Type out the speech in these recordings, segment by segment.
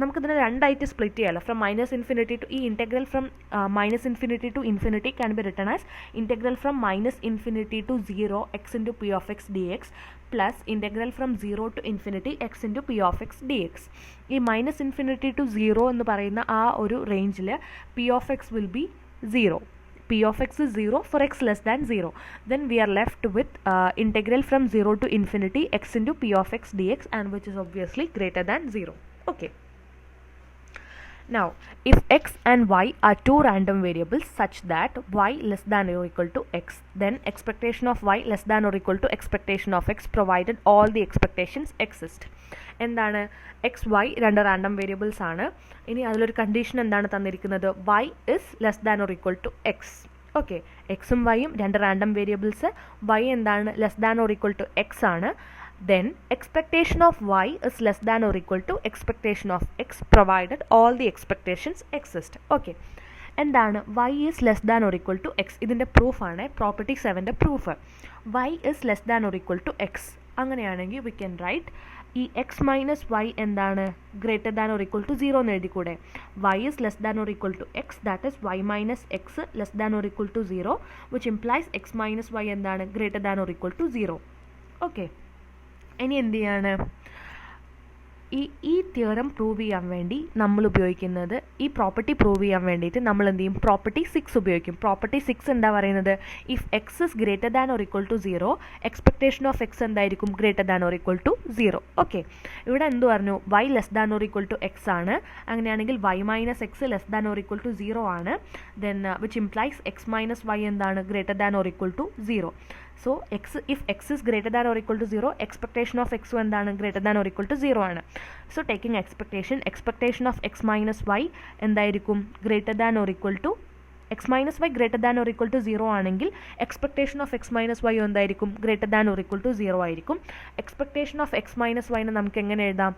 നമുക്കിതിനെ രണ്ടായിട്ട് സ്പ്ലിറ്റ് ചെയ്യാമല്ലോ. ഫ്രം മൈനസ് ഇൻഫിനിറ്റി ടു ഈ integral from minus infinity to infinity can be written as integral from minus infinity to 0 x into p of x dx plus integral from 0 to infinity x into p of x dx. ഈ minus infinity to 0 എന്ന് പറയുന്ന ആ ഒരു റേഞ്ചിൽ p of x will be 0. P of x is 0 for x less than 0. Then we are left with integral from 0 to infinity x into p of x dx, and which is obviously greater than 0. Okay. Now, if x and y are two random variables such that y less than or equal to x, then expectation of y less than or equal to expectation of x provided all the expectations exist. എന്താണ് x y രണ്ട് random variables ആണ്. ഇനി അതിലൊരു condition എന്താണ് തന്നിരിക്കുന്നത്? Y is less than or equal to x. Okay, എക്സും വൈയും രണ്ട് റാൻഡം വേരിയബിൾസ്. വൈ എന്താണ്? Less than or equal to x ആണ്. Then expectation of y is less than or equal to expectation of x provided all the expectations exist. Okay, എന്താണ് y is less than or equal to x? ഇതിൻ്റെ പ്രൂഫാണ് property 7ൻ്റെ proof. y is less than or equal to x. അങ്ങനെയാണെങ്കിൽ we can write ഈ x minus y എന്താണ്? Greater than or equal to 0 എന്ന് എഴുതിക്കൂടെ? y is less than or equal to x, that is y minus x less than or equal to 0, which implies x minus y എന്താണ്? Greater than or equal to 0. Okay, ഇനി എന്ത് ചെയ്യാണ്? ഈ theorem prove ചെയ്യാൻ വേണ്ടി നമ്മൾ ഉപയോഗിക്കുന്നത്, ഈ പ്രോപ്പർട്ടി പ്രൂവ് ചെയ്യാൻ വേണ്ടിയിട്ട് നമ്മൾ എന്ത് ചെയ്യും? പ്രോപ്പർട്ടി 6 ഉപയോഗിക്കും. പ്രോപ്പർട്ടി 6 എന്താ പറയുന്നത്? If x is greater than or equal to 0, expectation of x എന്തായിരിക്കും? Greater than or equal to 0. Okay, ഇവിടെ എന്ത് പറഞ്ഞു? Y less than or equal to x ആണ്. അങ്ങനെയാണെങ്കിൽ y minus x less than or equal to 0 ആണ്. Then which implies x minus y എന്താണ്? Greater than or equal to 0. So if x is greater than or equal to 0, expectation of x എന്താണ്? greater than or equal to 0 ആണ്. So taking expectation of x minus y എന്തായിരിക്കും? greater than or equal to x minus y greater than or equal to 0 ആണെങ്കിൽ expectation of x minus y എന്തായിരിക്കും? greater than or equal to 0 ആയിരിക്കും. expectation of x minus y നെ നമുക്ക് എങ്ങനെ എഴുതാം?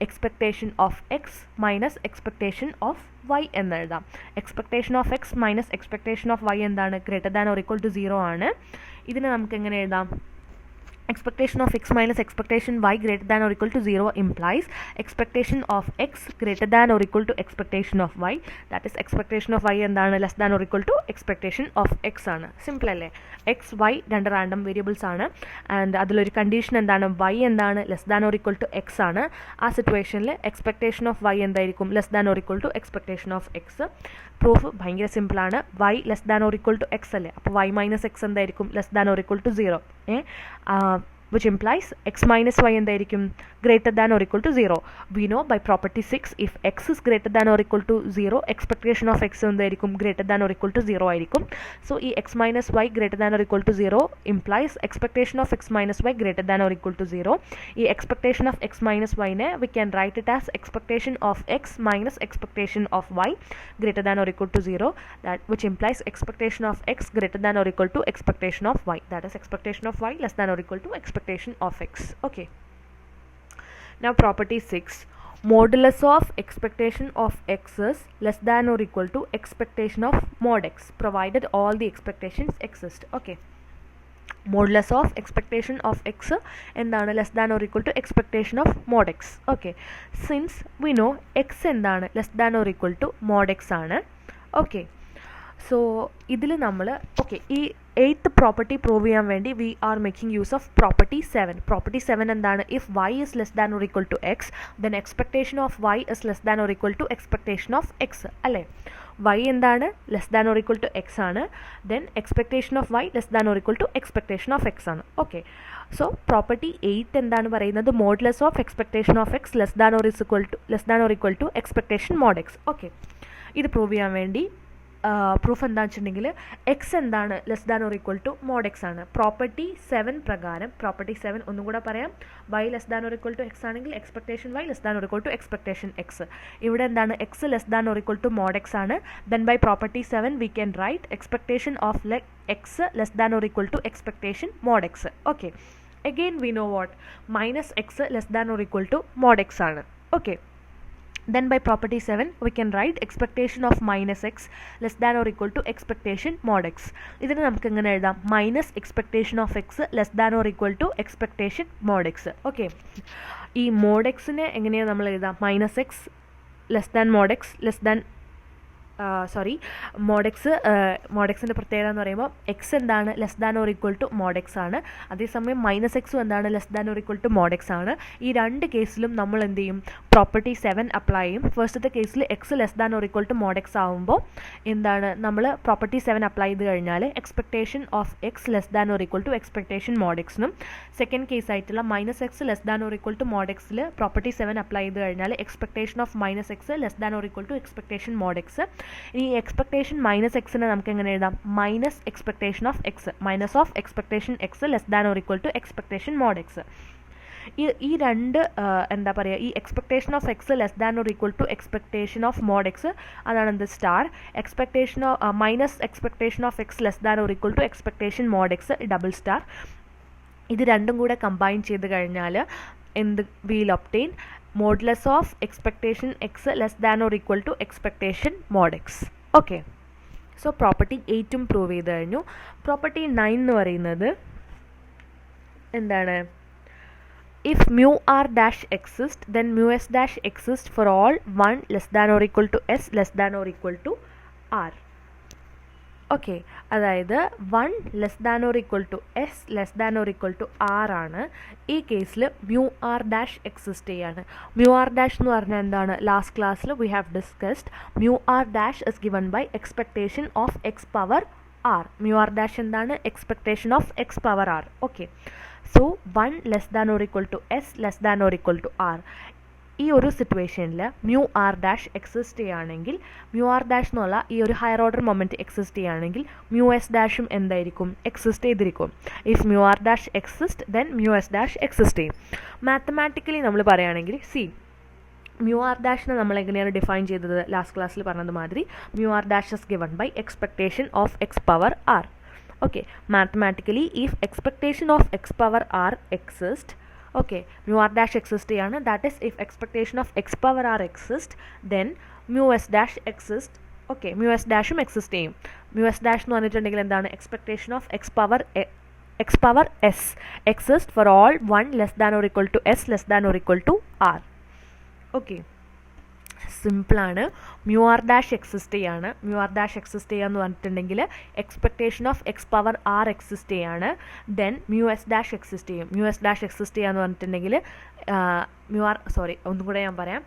expectation of x minus expectation of y എന്ന് എഴുതാം. expectation of x minus expectation of y എന്താണ്? greater than or equal to 0 ആണ്. ഇതിനെ നമുക്ക് എങ്ങനെ എഴുതാം? expectation of x minus expectation y greater than or equal to 0 implies expectation of x greater than or equal to expectation of y, that is expectation of y എന്താണ്? less than or equal to expectation of x ആണ്. Simple അല്ലേ? X y രണ്ട് random variables ആണ്. And അതിലൊരു condition എന്താണ്? y എന്താണ്? Less than or equal to x ആണ്. ആ സിറ്റുവേഷനിൽ എക്സ്പെക്ടേഷൻ ഓഫ് y എന്തായിരിക്കും? Less than or equal to expectation of x. Proof ഭയങ്കര സിമ്പിളാണ്. y less than or equal to x അല്ലേ? അപ്പോൾ y മൈനസ് എക്സ് എന്തായിരിക്കും? Less than or equal to 0. which implies x minus y എന്തായിരിക്കും? greater than or equal to 0. We know by property 6, if x is greater than or equal to 0, expectation of x എന്തായിരിക്കും? greater than or equal to 0 ആയിരിക്കും. So ഈ x minus y greater than or equal to 0 implies expectation of x minus y greater than or equal to 0. ഈ expectation of x minus y നെ we can write it as expectation of x minus expectation of y greater than or equal to 0, that which implies expectation of x greater than or equal to expectation of y, that is expectation of y less than or equal to expectation of x. Okay, now property 6, modulus of expectation of x is less than or equal to expectation of mod x provided all the expectations exist. Okay, modulus of expectation of x എന്താണ്? less than or equal to expectation of mod x. Okay, since we know x എന്താണ്? less than or equal to mod x ആണ്. Okay, so ഇതിൽ നമ്മൾ ഈ 8th property prove ചെയ്യാൻ വേണ്ടി we are making use of property 7. Property 7 എന്താണ്? If y is less than or equal to x, then expectation of y is less than or equal to expectation of x അല്ലേ? y എന്താണ്? Less than or equal to x ആണ്. Then expectation of y less than or equal to expectation of x ആണ്. Okay, so property 8 എന്താണ് പറയുന്നത്? Modulus of expectation of x less than or equal to expectation mod x. Okay, ഇത് prove ചെയ്യാൻ വേണ്ടി proof എന്താണെന്ന് വെച്ചിട്ടുണ്ടെങ്കിൽ x എന്താണ്? Less than or equal to mod x ആണ്. പ്രോപ്പർട്ടി 7 പ്രകാരം, പ്രോപ്പർട്ടി 7 ഒന്നും കൂടെ പറയാം, y less than or equal to x ആണെങ്കിൽ expectation y less than or equal to expectation x. ഇവിടെ എന്താണ്? X less than or equal to mod x ആണ്. Then by property 7 we can write expectation of x less than or equal to expectation mod x. Okay, again we know what? Minus x less than or equal to mod x ആണ്. ഓക്കെ, then by property 7 we can write expectation of minus x less than or equal to expectation mod x. ഇതിനെ നമുക്ക് എങ്ങനെ എഴുതാം? Minus expectation of x less than or equal to expectation mod x. Okay, ഈ mod എക്സിനെ എങ്ങനെയാണ് നമ്മൾ എഴുതാം? Minus x less than mod x less than മോഡെക്സിൻ്റെ പ്രത്യേകത എന്ന് പറയുമ്പോൾ എക്സ് എന്താണ് less than or equal to mod x ആണ്. അതേസമയം -x എന്താണ് less than or equal to mod x ആണ്. ഈ രണ്ട് കേസിലും നമ്മൾ എന്ത് ചെയ്യും, പ്രോപ്പർട്ടി 7 അപ്ലൈ ചെയ്യും. ഫസ്റ്റത്തെ കേസിൽ x less than or equal to mod x ആകുമ്പോൾ എന്താണ് നമ്മൾ പ്രോപ്പർട്ടി 7 അപ്ലൈ ചെയ്ത് കഴിഞ്ഞാൽ expectation of x less than or equal to expectation മോഡെക്സിനും, സെക്കൻഡ് കേസ് ആയിട്ടുള്ള -x less than or equal to മോഡെക്സിൽ പ്രോപ്പർട്ടി 7 അപ്ലൈ ചെയ്ത് കഴിഞ്ഞാൽ expectation of -x less than or equal to expectation mod x. ഈ expectation -xനെ നമുക്ക് എങ്ങനെ എഴുതാം, minus expectation of x, minus of expectation x less than or equal to expectation mod x. ഈ രണ്ട് എന്താ പറയുക, ഈ expectation of x less than or equal to expectation of mod x, അതാണ് എന്ത് star. Expectation minus expectation of x less than or equal to expectation mod x, double star. ഇത് രണ്ടും കൂടെ കമ്പൈൻ ചെയ്ത് കഴിഞ്ഞാൽ എന്ത് we'll obtain modulus of expectation x less than or equal to expectation mod x. Okay, so property 8ഉം prove ചെയ്ത് കഴിഞ്ഞു. Property 9 എന്ന് പറയുന്നത് എന്താണ്, if mu r dash exist then mu s dash exist for all 1 less than or equal to s less than or equal to r. Okay, അതായത് 1 less than or equal to s less than or equal to r ആണ്. ഈ കേസിൽ mu r dash exist ചെയ്യാണ്. Mu r dash എന്ന് പറഞ്ഞാൽ എന്താണ്, last ക്ലാസ്സിൽ we have discussed mu r dash is given by expectation of x power r. Mu r dash എന്താണ്, expectation of x power r. Okay, so 1 less than or equal to s less than or equal to r. ഈ ഒരു സിറ്റുവേഷനിൽ mu r dash exist ചെയ്യുകയാണെങ്കിൽ, mu r dash എന്നുള്ള ഈ ഒരു higher order moment exist ചെയ്യുകയാണെങ്കിൽ mu s ഡാഷും എന്തായിരിക്കും, എക്സിസ്റ്റ് ചെയ്തിരിക്കും. If mu r dash exist then mu s dash exist ചെയ്യും. മാത്തമാറ്റിക്കലി നമ്മൾ പറയുകയാണെങ്കിൽ സി മ്യൂ ആർ ഡാഷിനെ നമ്മൾ എങ്ങനെയാണ് ഡിഫൈൻ ചെയ്തത്, ലാസ്റ്റ് ക്ലാസ്സിൽ പറഞ്ഞത് മാതിരി mu r dash is given by expectation of x power r. Okay, mathematically if expectation of x power r exist, okay, mu r dash exist ചെയ്യാണ്. That is if expectation of x power r exist then mu s dash exist. Okay, mu s ഡാഷും exist ചെയ്യും. Mu s dash എന്ന് പറഞ്ഞിട്ടുണ്ടെങ്കിൽ എന്താണ്, expectation of x power s exist for all 1 less than or equal to s less than or equal to r. Okay, സിമ്പിളാണ്. Mu r dash exist ചെയ്യാണ്. Mu r dash exist ചെയ്യുക എന്ന് പറഞ്ഞിട്ടുണ്ടെങ്കിൽ expectation of x power r exist ചെയ്യാണ്. Then mu s dash exist ചെയ്യും. Mu s dash exist ചെയ്യുക എന്ന് പറഞ്ഞിട്ടുണ്ടെങ്കിൽ ഒന്നും കൂടെ ഞാൻ പറയാം.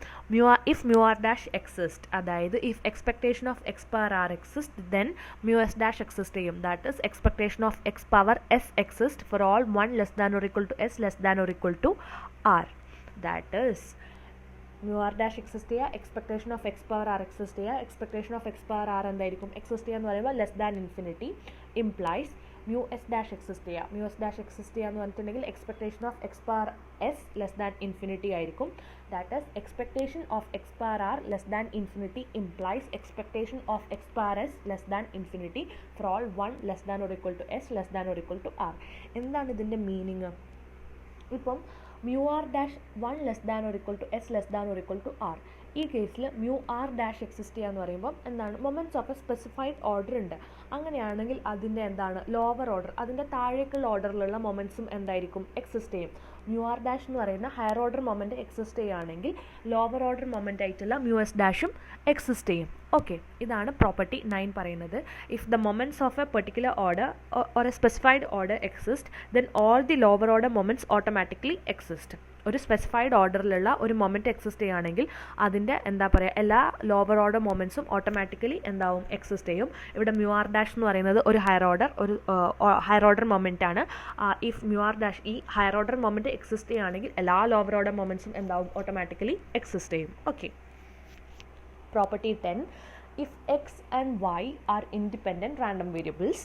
If mu r dash exist, അതായത് if expectation of x power r exist then mu s dash exist ചെയ്യും. That is expectation of x power s exist for all 1 less than or equal to s less than or equal to r. That is mu r dash exist ചെയ്യുക, expectation of x power r exist ചെയ്യുക. Expectation of x power r എന്തായിരിക്കും, exist ചെയ്യുക എന്ന് പറയുമ്പോൾ less than infinity implies mu s dash exist ചെയ്യുക. Mu s dash exist ചെയ്യുക എന്ന് പറഞ്ഞിട്ടുണ്ടെങ്കിൽ expectation of x power s less than infinity ആയിരിക്കും. That is expectation of x power r less than infinity implies expectation of x power s less than infinity for all 1 less than or equal to s less than or equal to r. എന്താണ് ഇതിൻ്റെ meaning? ഇപ്പം mu r dash 1 less than or equal to s less than or equal to r. ഈ കേസിൽ mu r dash exist ചെയ്യുക എന്ന് പറയുമ്പോൾ എന്താണ്, moments of A specified order ഉണ്ട്. അങ്ങനെയാണെങ്കിൽ അതിൻ്റെ എന്താണ്, ലോവർ ഓർഡർ, അതിൻ്റെ താഴേക്കുള്ള ഓർഡറിലുള്ള മൊമെൻറ്റ്സും എന്തായിരിക്കും, എക്സിസ്റ്റ് ചെയ്യും. മ്യൂ ആർ ഡാഷ് എന്ന് പറയുന്ന ഹയർ ഓർഡർ മൊമെൻറ്റ് എക്സിസ്റ്റ് ചെയ്യുകയാണെങ്കിൽ ലോവർ ഓർഡർ മൊമെൻ്റ് ആയിട്ടുള്ള മ്യൂ എസ് ഡാഷും എക്സിസ്റ്റ് ചെയ്യും. ഓക്കെ, ഇതാണ് പ്രോപ്പർട്ടി 9 പറയുന്നത്. If the moments of A particular order or A specified order exist then all the lower order moments automatically exist. ഒരു specified ഓർഡറിലുള്ള ഒരു moment exist ചെയ്യുകയാണെങ്കിൽ അതിൻ്റെ എന്താ പറയുക, എല്ലാ ലോവർ ഓർഡർ മൊമെൻറ്റ്സും ഓട്ടോമാറ്റിക്കലി എന്താവും, എക്സിസ്റ്റ് ചെയ്യും. ഇവിടെ മ്യൂ ആർ ഡാഷ് എന്ന് പറയുന്നത് ഒരു ഹയർ ഓർഡർ മൊമെൻ്റ് ആണ്. ഇഫ് മ്യൂ ആർ ഡാഷ് ഈ ഹയർ ഓർഡർ മൊമെൻറ്റ് എക്സിസ്റ്റ് ചെയ്യുകയാണെങ്കിൽ എല്ലാ ലോവർ ഓർഡർ മൊമെൻറ്റ്സും എന്താവും, ഓട്ടോമാറ്റിക്കലി എക്സിസ്റ്റ് ചെയ്യും. Okay, property 10, if x and y are independent random variables,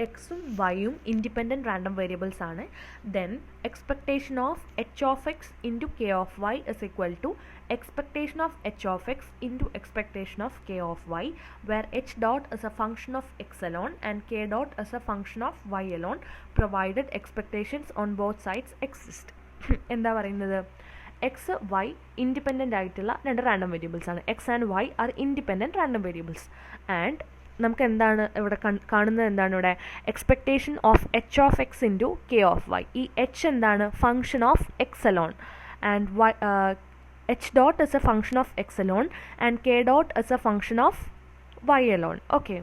എക്സും വൈയും ഇൻഡിപെൻഡൻറ്റ് റാൻഡം വേരിയബിൾസ് ആണ്, then expectation of h of x into k of y is equal to expectation of h of x into expectation of k of y, where h dot is a function of x alone and k dot is a function of y alone, provided expectations on both sides exist. എന്താ പറയുന്നത്, X Y independent ആയിട്ടുള്ള രണ്ട് random variables ആണ്. X and y are independent random variables and നമുക്ക് എന്താണ് ഇവിടെ കാണുന്നത്, എന്താണ് ഇവിടെ expectation of h of x into k of y. ഈ എച്ച് എന്താണ്, function of x alone and y h dot is a function of x alone and k dot is a function of y alone. Okay,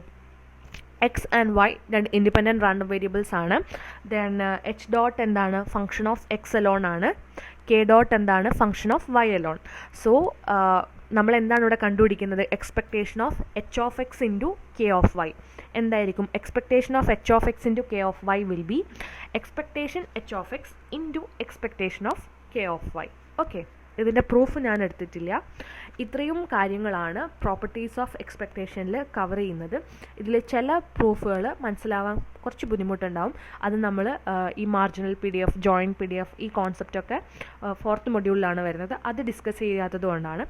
x and y രണ്ട് independent random variables ആണ്. Then h dot എന്താണ്, function of x alone ആണ്. K dot എന്താണ്, function of y alone. So നമ്മൾ എന്താണ് ഇവിടെ കണ്ടുപിടിക്കുന്നത്, expectation of h of x into k of y എന്തായിരിക്കും? Expectation of h of x into k of y will be expectation h of x into expectation of k of y. Okay, ഇതിൻ്റെ proof ഞാൻ എടുത്തിട്ടില്ല. ഇത്രയും കാര്യങ്ങളാണ് properties of എക്സ്പെക്ടേഷനിൽ cover ചെയ്യുന്നത്. ഇതിൽ ചില പ്രൂഫുകൾ മനസ്സിലാവാൻ കുറച്ച് ബുദ്ധിമുട്ടുണ്ടാവും. അത് നമ്മൾ ഈ മാർജിനൽ PDF, ജോയിൻറ്റ് PDF ഈ കോൺസെപ്റ്റൊക്കെ 4th മൊഡ്യൂളിലാണ് വരുന്നത്. അത് ഡിസ്കസ് ചെയ്യാത്തത് കൊണ്ടാണ്.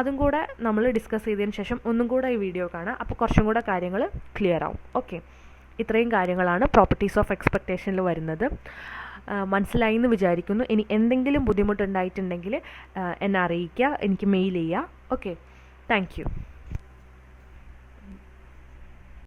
അതും കൂടെ നമ്മൾ ഡിസ്കസ് ചെയ്തതിന് ശേഷം ഒന്നും കൂടെ ഈ വീഡിയോ കാണാം. അപ്പോൾ കുറച്ചും കൂടെ കാര്യങ്ങൾ ക്ലിയർ ആവും. ഓക്കെ, ഇത്രയും കാര്യങ്ങളാണ് പ്രോപ്പർട്ടീസ് ഓഫ് എക്സ്പെക്ടേഷനിൽ വരുന്നത്. മനസ്സിലായി എന്ന് വിചാരിക്കുന്നു. ഇനി എന്തെങ്കിലും ബുദ്ധിമുട്ടുണ്ടായിട്ടുണ്ടെങ്കിൽ എന്നെ അറിയിക്കുക, എനിക്ക് മെയിൽ ചെയ്യുക. Okay, thank you.